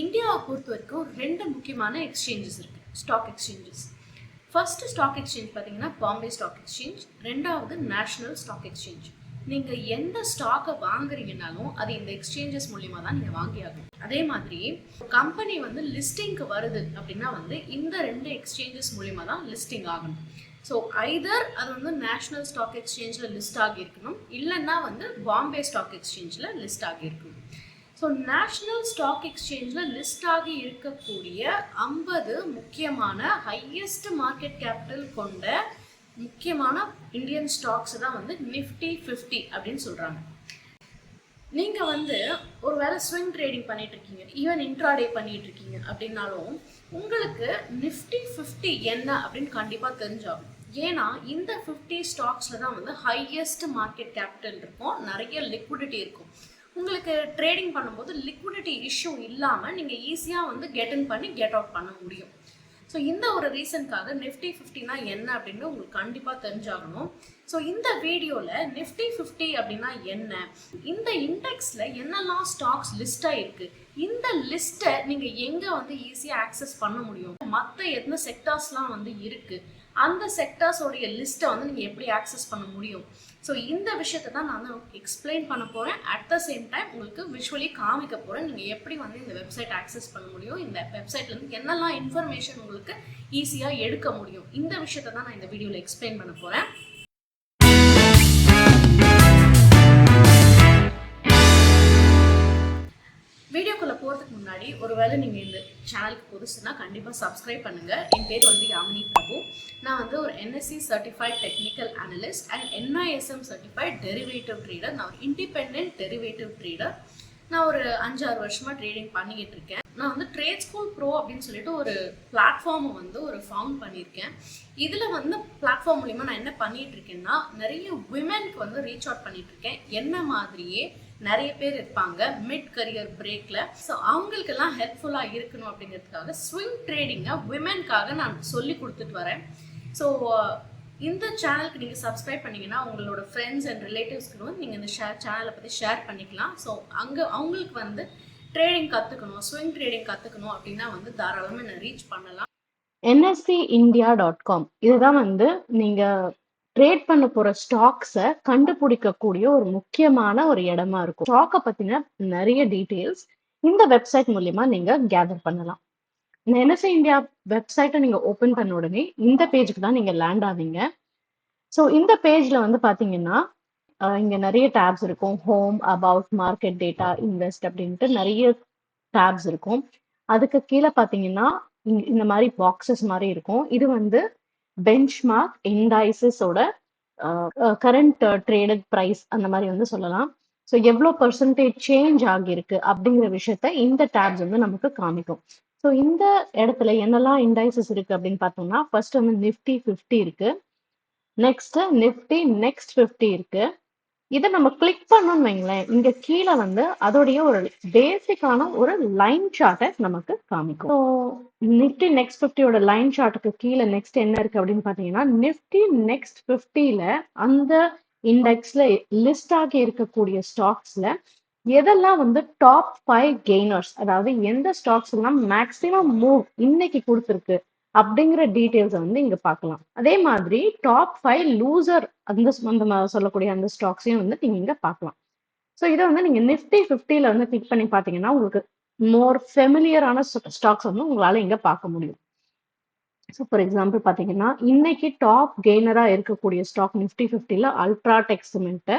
இந்தியாவை பொறுத்த வரைக்கும் ரெண்டு முக்கியமான எக்ஸ்சேஞ்சஸ் இருக்கு, stock exchanges. First stock exchange பார்த்தீங்கன்னா பாம்பே ஸ்டாக் எக்ஸ்சேஞ்ச், ரெண்டாவது நேஷனல் ஸ்டாக் எக்ஸ்சேஞ்ச். நீங்கள் எந்த ஸ்டாக்கை வாங்குறீங்கனாலும் அது இந்த எக்ஸ்சேஞ்சஸ் மூலியமாக தான் நீங்கள் வாங்கி ஆகணும். அதே மாதிரி கம்பெனி லிஸ்டிங்க்கு வருது அப்படின்னா இந்த ரெண்டு எக்ஸ்சேஞ்சஸ் மூலியமாக தான் லிஸ்டிங் ஆகணும். ஸோ ஐதர் அது நேஷனல் ஸ்டாக் எக்ஸ்சேஞ்சில் லிஸ்ட் ஆகியிருக்கணும், இல்லைன்னா பாம்பே ஸ்டாக் எக்ஸ்சேஞ்சில் லிஸ்ட் ஆகியிருக்கணும். ஸோ நேஷ்னல் ஸ்டாக் எக்ஸ்சேஞ்சில் லிஸ்ட் ஆகி இருக்கக்கூடிய 50 முக்கியமான ஹையஸ்ட் மார்க்கெட் கேபிட்டல் கொண்ட முக்கியமான இந்தியன் ஸ்டாக்ஸ் தான் நிஃப்டி 50 அப்படின்னு சொல்கிறாங்க. நீங்கள் ஒரு வேளை ஸ்விங் ட்ரேடிங் பண்ணிட்டு இருக்கீங்க, ஈவன் இன்ட்ராடே பண்ணிட்டு இருக்கீங்க அப்படின்னாலும் உங்களுக்கு நிஃப்டி 50 என்ன அப்படின்னு கண்டிப்பாக தெரிஞ்சாகும். ஏன்னா இந்த 50 ஸ்டாக்ஸில் தான் ஹையஸ்ட் மார்க்கெட் கேபிட்டல் இருக்கும், நிறைய லிக்விடிட்டி இருக்கும். உங்களுக்கு ட்ரேடிங் பண்ணும்போது லிக்விடிட்டி இஷ்யூ இல்லாமல் நீங்கள் ஈஸியாக கெட் இன் பண்ணி கெட் அவுட் பண்ண முடியும். ஸோ இந்த ஒரு ரீசனுக்காக நிஃப்டி 50னா என்ன அப்படின்னு உங்களுக்கு கண்டிப்பாக தெரிஞ்சாகணும். ஸோ இந்த வீடியோவில் நிஃப்டி 50 அப்படின்னா என்ன, இந்த இண்டெக்ஸில் என்னெல்லாம் ஸ்டாக்ஸ் லிஸ்டாக இருக்குது, இந்த லிஸ்ட்டை நீங்கள் எங்கே ஈஸியாக ஆக்சஸ் பண்ண முடியும், மற்ற எத்தனை செக்டார்ஸ்லாம் இருக்குது, அந்த செக்டார்ஸோடைய லிஸ்ட்டை நீங்கள் எப்படி ஆக்சஸ் பண்ண முடியும். ஸோ இந்த விஷயத்தை தான் நான் எக்ஸ்பிளைன் பண்ண போகிறேன். அட் த சேம் டைம் உங்களுக்கு விஷுவலி காமிக்க போகிறேன், நீங்கள் எப்படி இந்த வெப்சைட் ஆக்சஸ் பண்ண முடியும், இந்த வெப்சைட்லேருந்து என்னெல்லாம் இன்ஃபர்மேஷன் உங்களுக்கு ஈஸியாக எடுக்க முடியும், இந்த விஷயத்தை தான் நான் இந்த வீடியோவில் எக்ஸ்பிளைன் பண்ண போகிறேன். வீடியோக்குள்ளே போகிறதுக்கு முன்னாடி ஒருவேளை நீங்கள் இந்த சேனலுக்கு புதுசுன்னா கண்டிப்பாக சப்ஸ்கிரைப் பண்ணுங்கள். என் பேர் யாமினி பிரபு. நான் ஒரு NSE certified technical analyst and NISM certified derivative trader. நான் ஒரு இண்டிபெண்ட் டெரிவேட்டிவ் ட்ரேடர். நான் ஒரு 5-6 வருஷமாக ட்ரேடிங் பண்ணிக்கிட்டு இருக்கேன். நான் ட்ரேட் ஸ்கூல் ப்ரோ அப்படின்னு சொல்லிட்டு ஒரு பிளாட்ஃபார்மை ஒரு ஃபவுண்ட் பண்ணியிருக்கேன். இதில் பிளாட்ஃபார்ம் மூலிமா நான் என்ன பண்ணிட்டு இருக்கேன்னா, நிறைய விமென்க்கு ரீச் அவுட் பண்ணிட்டு இருக்கேன். என்ன மாதிரியே நிறைய பேர் இருப்பாங்க மிட் கரியர் பிரேக்கில். ஸோ அவங்களுக்கெல்லாம் ஹெல்ப்ஃபுல்லாக இருக்கணும் அப்படிங்கிறதுக்காக ஸ்விங் ட்ரேடிங்கை விமென்காக நான் சொல்லி கொடுத்துட்டு வரேன். ஸோ இந்த சேனலுக்கு நீங்கள் சப்ஸ்கிரைப் பண்ணிங்கன்னா உங்களோட ஃப்ரெண்ட்ஸ் அண்ட் ரிலேட்டிவ்ஸ்க்கு நீங்கள் இந்த சேனலை பற்றி ஷேர் பண்ணிக்கலாம். ஸோ அவங்களுக்கு ட்ரேடிங் கற்றுக்கணும், ஸ்விங் ட்ரேடிங் கற்றுக்கணும் அப்படின்னா தாராளமாக என்ன ரீச் பண்ணலாம். NSEindia.com இதுதான் நீங்கள் ட்ரேட் பண்ண போற ஸ்டாக்ஸை கண்டுபிடிக்கக்கூடிய ஒரு முக்கியமான ஒரு இடமா இருக்கும். ஸ்டாக்கை பத்தின நிறைய டீட்டெயில்ஸ் இந்த வெப்சைட் மூலியமா நீங்க கேதர் பண்ணலாம். இந்த NSE இந்தியா வெப்சைட்டை நீங்க ஓபன் பண்ண உடனே இந்த பேஜுக்கு தான் நீங்க லேண்ட் ஆவீங்க. ஸோ இந்த பேஜ்ல பாத்தீங்கன்னா இங்க நிறைய டேப்ஸ் இருக்கும். Home, about, market data, invest அப்படின்ட்டு நிறைய டேப்ஸ் இருக்கும். அதுக்கு கீழே பாத்தீங்கன்னா இந்த மாதிரி பாக்ஸஸ் மாதிரி இருக்கும். இது பெஞ்ச்மார்க் இண்டைசஸோட கரண்ட் ட்ரேடட் ப்ரைஸ் அந்த மாதிரி சொல்லலாம். ஸோ எவ்வளோ பர்சன்டேஜ் சேஞ்ச் ஆகியிருக்கு அப்படிங்கிற விஷயத்த இந்த டேப்ஸ் நமக்கு காமிக்கும். ஸோ இந்த இடத்துல என்னெல்லாம் இண்டைசஸ் இருக்கு அப்படின்னு பார்த்தோம்னா, ஃபர்ஸ்ட் நிஃப்டி 50 இருக்கு, நெக்ஸ்ட் நிஃப்டி நெக்ஸ்ட் 50 இருக்கு. இதை நம்ம கிளிக் பண்ணோம்னு வைங்களேன், இங்க கீழே அதோடைய ஒரு பேசிக்கான ஒரு லைன் சார்ட்டை நமக்கு காமிக்கும். ஸோ நிஃப்டி நெக்ஸ்ட் 50யோட லைன் சார்ட்டுக்கு கீழே நெக்ஸ்ட் என்ன இருக்கு அப்படின்னு பாத்தீங்கன்னா, நிஃப்டி நெக்ஸ்ட் 50ல அந்த இண்டெக்ஸ்ல லிஸ்ட் ஆகி இருக்கக்கூடிய ஸ்டாக்ஸ்ல எதெல்லாம் டாப் 5 கெய்னர்ஸ், அதாவது எந்த ஸ்டாக்ஸ் எல்லாம் மேக்சிமம் மூவ் இன்னைக்கு கொடுத்துருக்கு அப்படிங்கிற டீட்டெயில்ஸ் இங்க பார்க்கலாம். அதே மாதிரி டாப் 5 லூசர் அந்த சொல்லக்கூடிய அந்த ஸ்டாக்ஸையும் நீங்க இங்க பார்க்கலாம். ஸோ இதை நீங்க நிஃப்டி 50ல கிளிக் பண்ணி பார்த்தீங்கன்னா உங்களுக்கு மோர் ஃபெமிலியரான ஸ்டாக்ஸ் உங்களால இங்க பார்க்க முடியும். ஸோ ஃபார் எக்ஸாம்பிள் பார்த்தீங்கன்னா, இன்னைக்கு டாப் கெய்னரா இருக்கக்கூடிய ஸ்டாக் நிஃப்டி 50ல அல்ட்ராடெக் சிமெண்ட்,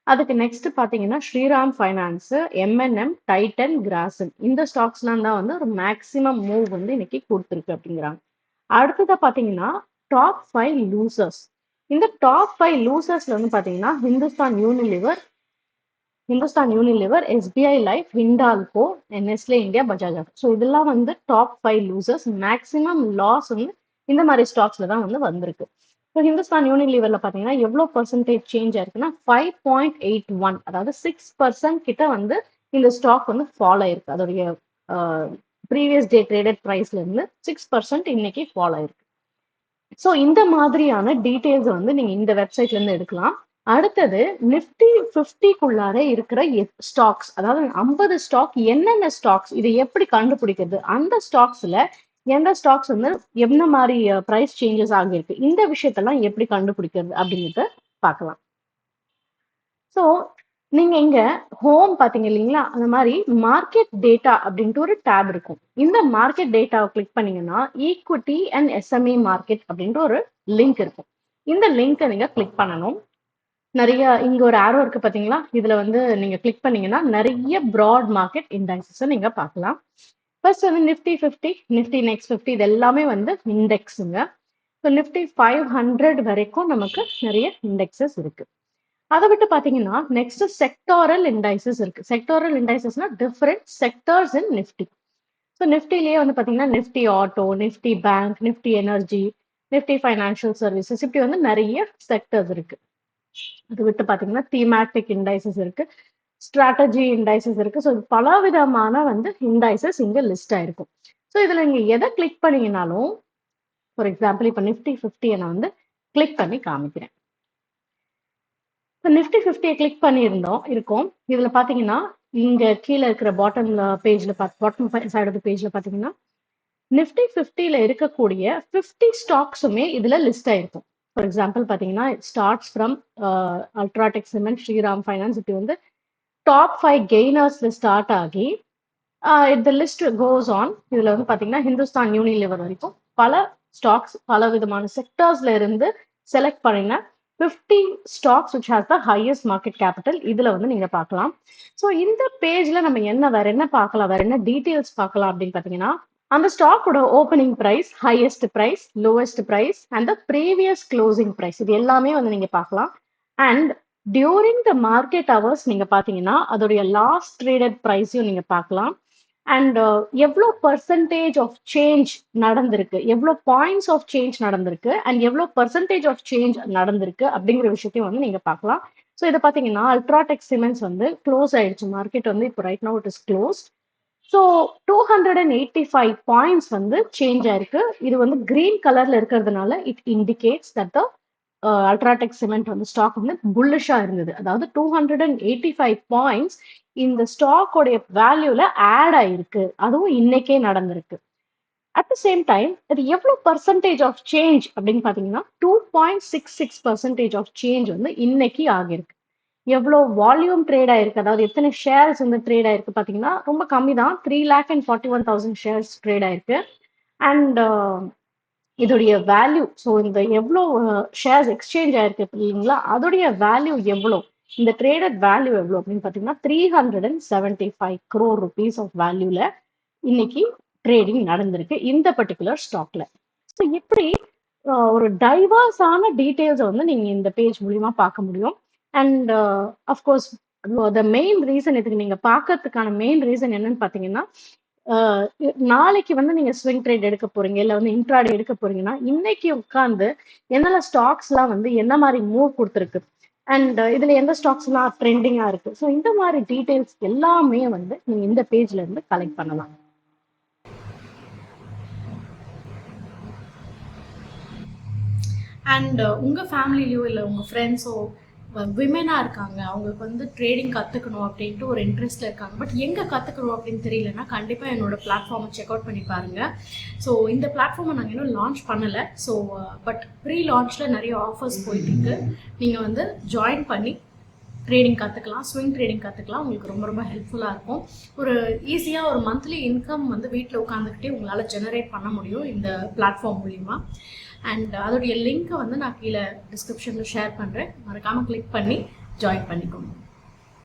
அதுக்கு நெக்ஸ்ட் பார்த்தீங்கன்னா ஸ்ரீராம் ஃபைனான்ஸ், MNM, டைட்டன், கிராசன், இந்த ஸ்டாக்ஸ்லாம் தான் ஒரு மேக்சிமம் மூவ் இன்னைக்கு கொடுத்துருக்கு அப்படிங்கிறாங்க. அடுத்ததா பாத்தீங்கன்னா டாப் 5 லூசர்ஸ். இந்த டாப் 5 லூசர்ஸ்ல பாத்தீங்கன்னா Hindustan Unilever, SBI life, Hindalco, Nestle India, Bajaj. So இதெல்லாம் டாப் 5 லூசர்ஸ். மேக்சிமம் லாஸ் இந்த மாதிரி ஸ்டாக்ஸ்ல தான் வந்திருக்கு. ஸோ ஹிந்துஸ்தான் யூனிலிவர்ல பாத்தீங்கன்னா எவ்வளவு பர்சன்டேஜ் சேஞ்ச் ஆயிருக்குன்னா 5.81, அதாவது 6% கிட்ட இந்த ஸ்டாக் ஃபாலோ ஆயிருக்கு. அதோடைய ப்ரீவியஸ் டே ட்ரேடட் ப்ரைஸ்ல இருந்து 6% இன்னைக்கு ஃபாலோ ஆயிருக்கு. ஸோ இந்த மாதிரியான டீட்டெயில்ஸ் நீங்க இந்த வெப்சைட்ல இருந்து எடுக்கலாம். அடுத்தது நிஃப்டி 50க்குள்ளார இருக்கிற ஸ்டாக்ஸ், அதாவது 50 ஸ்டாக் என்னென்ன ஸ்டாக்ஸ், இதை எப்படி கண்டுபிடிக்கிறது, அந்த ஸ்டாக்ஸ்ல எந்த ஸ்டாக்ஸ் வந்து என்ன மாதிரி பிரைஸ் சேஞ்சஸ் ஆகியிருக்கு, இந்த விஷயத்தெல்லாம் எப்படி கண்டுபிடிக்கிறது அப்படிங்கிறத பார்க்கலாம். ஸோ நீங்க இங்க ஹோம் பாத்தீங்க இல்லைங்களா, அந்த மாதிரி மார்க்கெட் டேட்டா அப்படின்ட்டு ஒரு டேப் இருக்கும். இந்த மார்க்கெட் டேட்டாவை கிளிக் பண்ணீங்கன்னா ஈக்விட்டி அண்ட் எஸ்எம்இ மார்க்கெட் அப்படின்ட்டு ஒரு லிங்க் இருக்கும். இந்த லிங்கை நீங்க கிளிக் பண்ணணும். நிறைய இங்க ஒரு ஆரோ இருக்கு பாத்தீங்களா, இதுல வந்து நீங்க கிளிக் பண்ணீங்கன்னா நிறைய ப்ராட் மார்க்கெட் இண்டெக்ஸஸ் நீங்க பார்க்கலாம். ஃபர்ஸ்ட் வந்து நிஃப்டி 50, நிஃப்டி நெக்ஸ்ட் 50, இது எல்லாமே வந்து இண்டெக்ஸுங்க. ஸோ நிஃப்டி 500 வரைக்கும் நமக்கு நிறைய இண்டெக்ஸஸ் இருக்கு. அதை விட்டு பாத்தீங்கன்னா நெக்ஸ்ட் செக்டாரல் இண்டைசஸ் இருக்கு. செக்டாரல் இண்டைசஸ்னா டிஃபரெண்ட் செக்டர்ஸ் இன் நிஃப்டி. ஸோ நிஃப்டிலேயே வந்து பாத்தீங்கன்னா Nifty auto, Nifty bank, Nifty energy, Nifty financial services, இப்படி வந்து நிறைய செக்டர்ஸ் இருக்கு. அது விட்டு பாத்தீங்கன்னா தீமேட்டிக் இண்டைசஸ் இருக்கு, ஸ்ட்ராட்டஜி இண்டைசஸ் இருக்கு. ஸோ பல விதமான வந்து இண்டைசஸ் இங்க லிஸ்ட் ஆயிருக்கும். ஸோ இதுல நீங்க எதை கிளிக் பண்ணீங்கன்னாலும், ஃபார் எக்ஸாம்பிள் இப்போ நிஃப்டி 50 நான் வந்து கிளிக் பண்ணி காமிக்கிறேன். இப்போ நிஃப்டி 50 கிளிக் பண்ணியிருந்தோம் இருக்கோம். இதுல பாத்தீங்கன்னா இங்க கீழே இருக்கிற பாட்டம் பேஜ்ல பாட்டம் சைடு ஆஃப் பேஜ்ல பாத்தீங்கன்னா நிஃப்டி 50ல இருக்கக்கூடிய 50 ஸ்டாக்ஸுமே இதுல லிஸ்ட் ஆயிருக்கும். ஃபார் எக்ஸாம்பிள் பாத்தீங்கன்னா starts from UltraTech Cement, Shriram Finance, இப்படி வந்து டாப் 5 கெய்னர்ஸ்ல ஸ்டார்ட் ஆகி இந்த லிஸ்ட் கோஸ் ஆன். இதுல வந்து பாத்தீங்கன்னா ஹிந்துஸ்தான் யூனிலிவர் வரைக்கும் பல ஸ்டாக்ஸ், பல விதமான செக்டர்ஸ்ல இருந்து செலக்ட் பண்ணின 50 stocks which has the highest market capital இதுல வந்து நீங்க பார்க்கலாம். ஸோ இந்த பேஜ்ல நம்ம வேற என்ன பார்க்கலாம், வேற என்ன டீடைல்ஸ் பார்க்கலாம் அப்படின்னு பாத்தீங்கன்னா, அந்த ஸ்டாக்கோட opening price, highest price, lowest price and the previous closing price, இது எல்லாமே வந்து நீங்க பார்க்கலாம். And during the market hours நீங்க பாத்தீங்கன்னா அதோடைய லாஸ்ட் ட்ரேடட் பிரைஸையும் நீங்க பார்க்கலாம். அண்ட் எவ்வளோ பர்சன்டேஜ் ஆஃப் சேஞ்ச் நடந்திருக்கு, எவ்வளோ பாயிண்ட்ஸ் ஆஃப் சேஞ்ச் நடந்திருக்கு, அண்ட் எவ்வளோ பர்சன்டேஜ் ஆஃப் சேஞ்ச் நடந்திருக்கு அப்படிங்கிற விஷயத்தையும் வந்து நீங்க பார்க்கலாம். ஸோ இதை பார்த்தீங்கன்னா அல்ட்ராடெக் சிமெண்ட்ஸ் வந்து க்ளோஸ் ஆயிடுச்சு, மார்க்கெட் வந்து இப்போ right now it is closed. So 285 points வந்து சேஞ்ச் ஆயிருக்கு. இது வந்து கிரீன் கலர்ல இருக்கிறதுனால it indicates that the UltraTech cement வந்து ஸ்டாக் வந்து புல்லிஷா இருந்தது. அதாவது 285 பாயிண்ட்ஸ் இந்த ஸ்டாக்கோடைய வேல்யூல ஆட் ஆயிருக்கு, அதுவும் இன்னைக்கே நடந்திருக்கு. அட் த சேம் டைம் இது எவ்வளவு பர்சன்டேஜ் ஆஃப் சேஞ்ச் அப்படின்னு பாத்தீங்கன்னா 2.66% ஆஃப் சேஞ்ச் வந்து இன்னைக்கு ஆகிருக்கு. எவ்வளோ வால்யூம் ட்ரேட் ஆயிருக்கு, அதாவது எத்தனை ஷேர்ஸ் வந்து ட்ரேட் ஆயிருக்கு பாத்தீங்கன்னா ரொம்ப கம்மி தான், 3,41,000 ஷேர்ஸ் ட்ரேட் ஆயிருக்கு. அண்ட் இதோடைய வேல்யூ, ஸோ இந்த எவ்வளோ ஷேர்ஸ் எக்ஸ்சேஞ்ச் ஆயிருக்கு இல்லைங்களா, அதோடைய வேல்யூ எவ்வளோ, இந்த ட்ரேடட் வேல்யூ எவ்வளோ அப்படின்னு பார்த்தீங்கன்னா 375 crore rupees ஆஃப் வேல்யூல இன்னைக்கு ட்ரேடிங் நடந்திருக்கு இந்த பர்டிகுலர் ஸ்டாக்ல. ஸோ இப்படி ஒரு டைவர்ஸான டீட்டெயில்ஸை வந்து நீங்க இந்த பேஜ் மூலியமா பார்க்க முடியும். And of course the main reason, இதுக்கு நீங்க பார்க்கறதுக்கான மெயின் ரீசன் என்னன்னு பார்த்தீங்கன்னா, நாளைக்கு வந்து நீங்க ஸ்விங் ட்ரேட் எடுக்க போறீங்க, இல்ல வந்து இன்ட்ராடே எடுக்க போறீங்கன்னா இன்னைக்கு உட்கார்ந்து என்னென்ன ஸ்டாக்ஸ் எல்லாம் வந்து என்ன மாதிரி மூவ் கொடுத்துருக்கு, அண்ட் இதுல எந்த ஸ்டாக்ஸ் எல்லாம் ட்ரெண்டிங்கா இருக்கு, ஸோ இந்த மாதிரி டீடைல்ஸ் எல்லாமே வந்து நீங்க இந்த பேஜ்ல இருந்து கலெக்ட் பண்ணலாம். அண்ட் உங்கள் ஃபேமிலிலையோ இல்லை உங்கள் ஃப்ரெண்ட்ஸோ விமெனாக இருக்காங்க, அவங்களுக்கு வந்து ட்ரேடிங் கற்றுக்கணும் அப்படின்ட்டு ஒரு இன்ட்ரெஸ்ட்டில் இருக்காங்க, பட் எங்கே கற்றுக்கணும் அப்படின்னு தெரியலன்னா கண்டிப்பாக என்னோடய பிளாட்ஃபார்மை செக் அவுட் பண்ணி பாருங்கள். ஸோ இந்த பிளாட்ஃபார்மை நாங்கள் இன்னும் லான்ச் பண்ணலை. ஸோ பட் ப்ரீ லான்ச்சில் நிறைய ஆஃபர்ஸ் போயிட்டுருக்கு. நீங்கள் வந்து ஜாயின் பண்ணி ட்ரேடிங் கற்றுக்கலாம், ஸ்விங் ட்ரேடிங் கற்றுக்கலாம். உங்களுக்கு ரொம்ப ரொம்ப ஹெல்ப்ஃபுல்லாக இருக்கும். ஒரு ஈஸியாக ஒரு மந்த்லி இன்கம் வந்து வீட்டில் உட்காந்துக்கிட்டே உங்களால் ஜெனரேட் பண்ண முடியும் இந்த பிளாட்ஃபார்ம் மூலிமா. அண்ட் அதோடைய லிங்க்கை வந்து நான் கீழே டிஸ்கிரிப்ஷனில் ஷேர் பண்ணுறேன், மறக்காமல் கிளிக் பண்ணி ஜாயின் பண்ணிக்கோங்க.